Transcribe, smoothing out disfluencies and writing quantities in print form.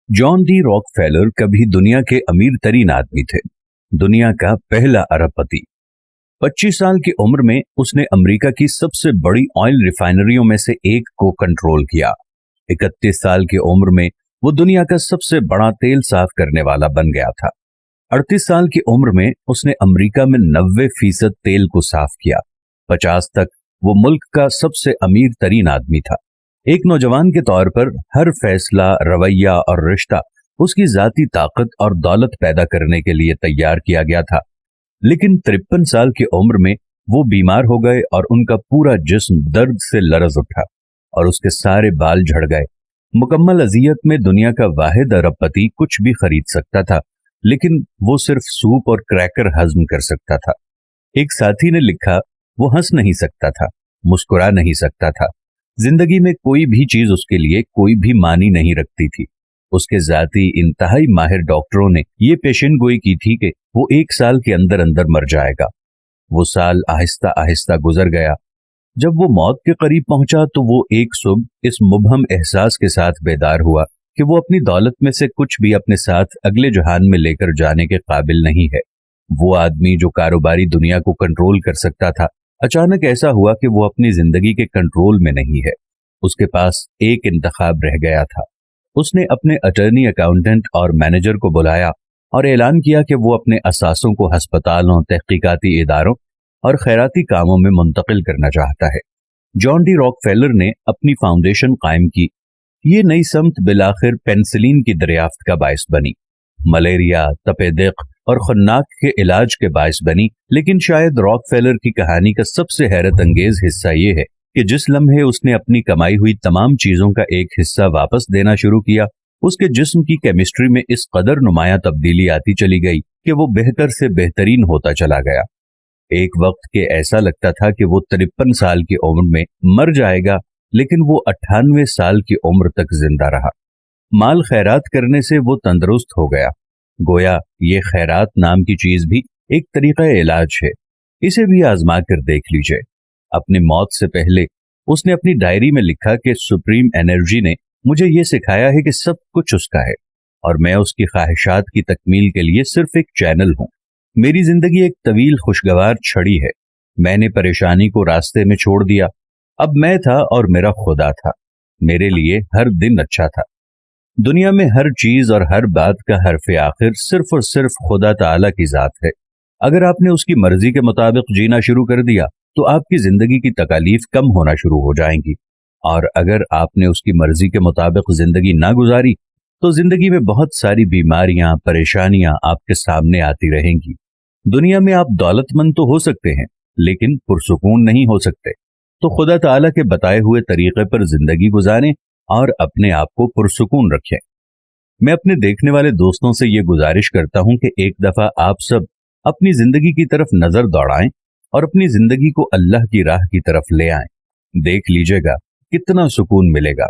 John D Rockefeller कभी दुनिया के अमीर तरीन आदमी थे, दुनिया का पहला अरबपति। 25 साल की उम्र में उसने अमेरिका की सबसे बड़ी ऑयल रिफाइनरियों में से एक को कंट्रोल किया। 31 साल की उम्र में वो दुनिया का सबसे बड़ा तेल साफ करने वाला बन गया था। 38 साल की उम्र में उसने अमेरिका में 90% तेल को साफ किया। 50 तक वो मुल्क का सबसे अमीर तरीन आदमी था। एक नौजवान के तौर पर हर फैसला, रवैया और रिश्ता उसकी जाती ताकत और दौलत पैदा करने के लिए तैयार किया गया था। लेकिन 53 साल की उम्र में वो बीमार हो गए और उनका पूरा जिस्म दर्द से लरज उठा और उसके सारे बाल झड़ गए। मुकम्मल अजियत में दुनिया का वाहिद अरबपति कुछ भी खरीद सकता था, लेकिन वो सिर्फ सूप और क्रैकर हजम कर सकता था। एक साथी ने लिखा, वो हंस नहीं सकता था, मुस्कुरा नहीं सकता था। जिंदगी में कोई भी चीज उसके लिए कोई भी मानी नहीं रखती थी। उसके जाती इंतहाई माहिर डॉक्टरों ने ये पेशन गोई की थी कि वो 1 साल के अंदर अंदर मर जाएगा। वो साल आहिस्ता आहिस्ता गुजर गया। जब वो मौत के करीब पहुंचा तो वो एक सुबह इस मुबहम एहसास के साथ बेदार हुआ कि वो अपनी दौलत में से कुछ भी अपने साथ अगले जहान में लेकर जाने के काबिल नहीं है। वो आदमी जो कारोबारी दुनिया को कंट्रोल कर सकता था, अचानक ऐसा हुआ कि वो अपनी जिंदगी के कंट्रोल में नहीं है। उसके पास एक इंतखाब रह गया था। उसने अपने अटर्नी, अकाउंटेंट और मैनेजर को बुलाया और ऐलान किया कि वो अपने असासों को अस्पतालों, तहकीकाती इदारों और खैराती कामों में मुंतकिल करना चाहता है। जॉन डी रॉकफेलर ने अपनी फाउंडेशन कायम की। ये नई समत बिलाखिर पेनिसिलिन की दरियाफ्त का बायस बनी, मलेरिया, तपे दिक और खन्नाक के इलाज के बायस बनी। लेकिन शायद रॉकफेलर की कहानी का सबसे हैरत अंगेज हिस्सा ये है कि जिस लम्हे उसने अपनी कमाई हुई तमाम चीजों का एक हिस्सा वापस देना शुरू किया, उसके जिस्म की केमिस्ट्री में इस कदर नुमाया तब्दीली आती चली गई कि वो बेहतर से बेहतरीन होता चला गया। एक वक्त के ऐसा लगता था कि वो 53 साल की उम्र में मर जाएगा, लेकिन वो 98 साल की उम्र तक जिंदा रहा। माल खैरात करने से वो तंदुरुस्त हो गया। गोया ये खैरात नाम की चीज भी एक तरीका इलाज है, इसे भी आजमा कर देख लीजिए। अपनी मौत से पहले उसने अपनी डायरी में लिखा कि सुप्रीम एनर्जी ने मुझे ये सिखाया है कि सब कुछ उसका है और मैं उसकी ख्वाहिशात की तकमील के लिए सिर्फ एक चैनल हूं। मेरी जिंदगी एक तवील खुशगवार छड़ी है। मैंने परेशानी को रास्ते में छोड़ दिया। अब मैं था और मेरा खुदा था। मेरे लिए हर दिन अच्छा था। दुनिया में हर चीज और हर बात का हरफ आखिर सिर्फ और सिर्फ खुदा ताला की जात है। अगर आपने उसकी मर्जी के मुताबिक जीना शुरू कर दिया तो आपकी जिंदगी की तकालीफ कम होना शुरू हो जाएंगी, और अगर आपने उसकी मर्जी के मुताबिक जिंदगी ना गुजारी तो जिंदगी में बहुत सारी बीमारियां, परेशानियां आपके सामने आती रहेंगी। दुनिया में आप दौलतमंद तो हो सकते हैं, लेकिन पुरसुकून नहीं हो सकते। तो खुदा ताला के बताए हुए तरीके पर जिंदगी गुजारें और अपने आप को पुरसुकून रखें। मैं अपने देखने वाले दोस्तों से ये गुजारिश करता हूं कि एक दफा आप सब अपनी जिंदगी की तरफ नजर दौड़ाएं और अपनी जिंदगी को अल्लाह की राह की तरफ ले आएं। देख लीजिएगा कितना सुकून मिलेगा।